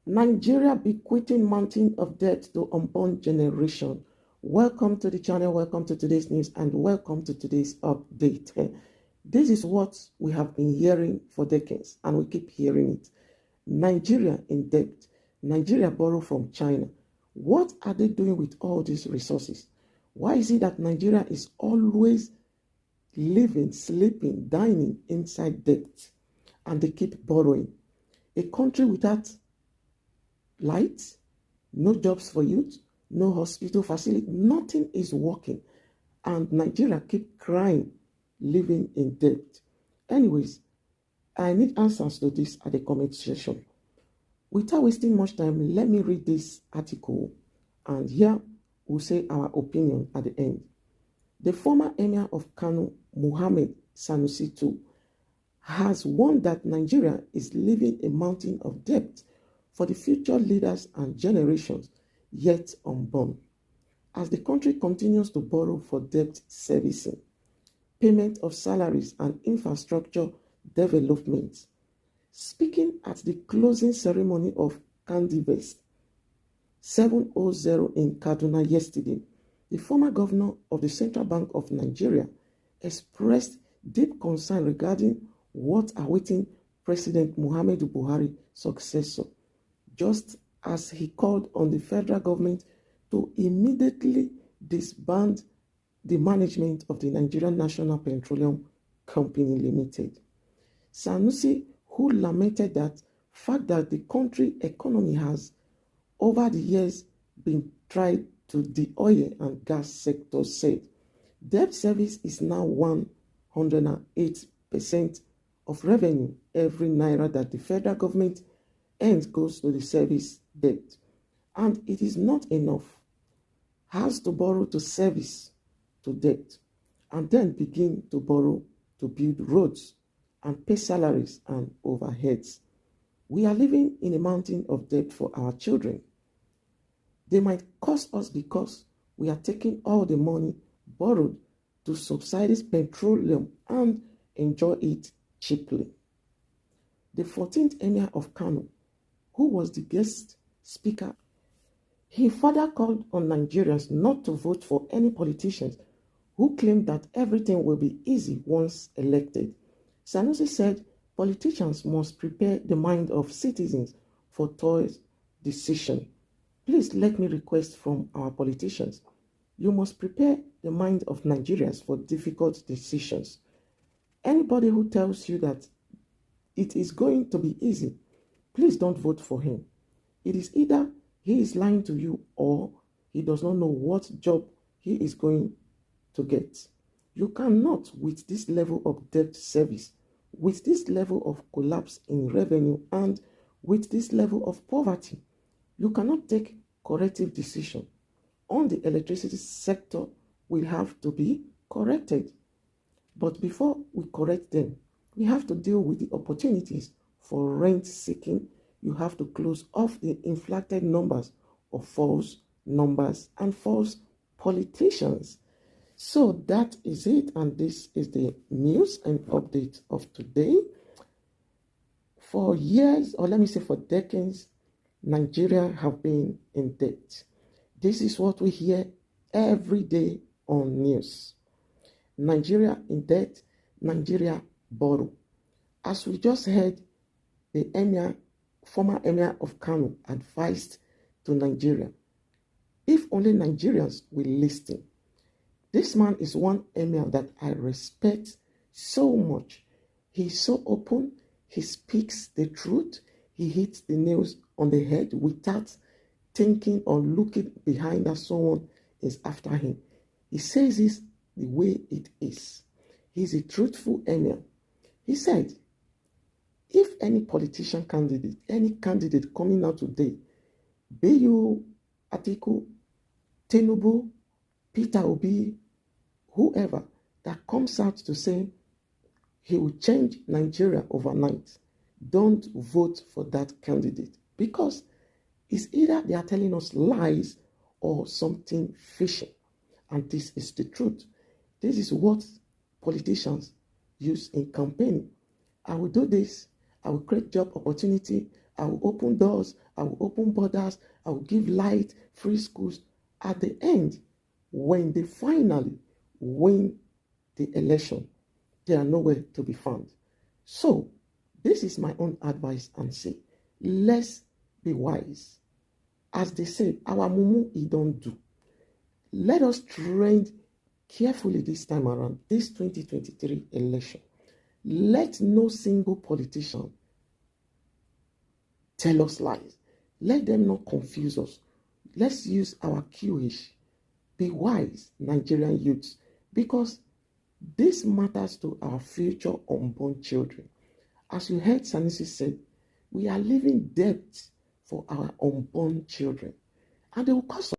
Nigeria bequeathing mountain of debt to unborn generation. Welcome to the channel, welcome to today's news, and welcome to today's update. This is what we have been hearing for decades, and we keep hearing it. Nigeria in debt. Nigeria borrow from China. What are they doing with all these resources? Why is it that Nigeria is always living, sleeping, dining inside debt, and they keep borrowing? A country without lights, no jobs for youth, no hospital facility, nothing is working. And Nigeria keep crying, living in debt. Anyways, I need answers to this at the comment section. Without wasting much time, let me read this article, and here we'll say our opinion at the end. The former Emir of Kano, Mohammed Sanusi II, has warned that Nigeria is living a mountain of debt for the future leaders and generations yet unborn, as the country continues to borrow for debt servicing, payment of salaries, and infrastructure development. Speaking at the closing ceremony of Candivest 700 in Kaduna yesterday, the former governor of the Central Bank of Nigeria expressed deep concern regarding what awaiting President Muhammadu Buhari's successor, just as he called on the federal government to immediately disband the management of the Nigerian National Petroleum Company Limited. Sanusi, who lamented that fact that the country economy has over the years been tried to the oil and gas sector, said debt service is now 108% of revenue. Every naira that the federal government earns goes to the service debt, and it is not enough. Has to borrow to service to debt, and then begin to borrow to build roads and pay salaries and overheads. We are living in a mountain of debt for our children. They might cost us because we are taking all the money borrowed to subsidize petroleum and enjoy it cheaply. The 14th Emir of Kano, who was the guest speaker, he further called on Nigerians not to vote for any politicians who claim that everything will be easy once elected. Sanusi said politicians must prepare the mind of citizens for tough decisions. Please let me request from our politicians, you must prepare the mind of Nigerians for difficult decisions. Anybody who tells you that it is going to be easy, please don't vote for him. It is either he is lying to you or he does not know what job he is going to get. You cannot, with this level of debt service, with this level of collapse in revenue, and with this level of poverty, you cannot take corrective decision. On the electricity sector will have to be corrected. But before we correct them, we have to deal with the opportunities for rent seeking. You have to close off the inflated numbers of false numbers and false politicians. So that is it, and this is the news and update of today. For years, or let me say for decades, Nigeria have been in debt. This is what we hear every day on news. Nigeria in debt, Nigeria borrow. As we just heard, the former Emir of Kano advised to Nigeria, if only Nigerians will listen. This man is one Emir that I respect so much. He's so open, he speaks the truth, he hits the nails on the head without thinking or looking behind that someone is after him. He says this the way it is. He's a truthful Emir. He said, if any politician candidate, any candidate coming out today, be you Atiku, Tinubu, Peter Obi, whoever that comes out to say he will change Nigeria overnight, don't vote for that candidate, because it's either they are telling us lies or something fishy. And this is the truth. This is what politicians use in campaigning. I will do this. I will create job opportunity. I will open doors, I will open borders, I will give light, free schools. At the end, when they finally win the election, they are nowhere to be found. So, this is my own advice and say, let's be wise. As they say, our mumu, he don't do. Let us trend carefully this time around, this 2023 election. Let no single politician tell us lies. Let them not confuse us. Let's use our QH. Be wise, Nigerian youths, because this matters to our future unborn children. As you heard Sanusi said, we are leaving debt for our unborn children, and they will cause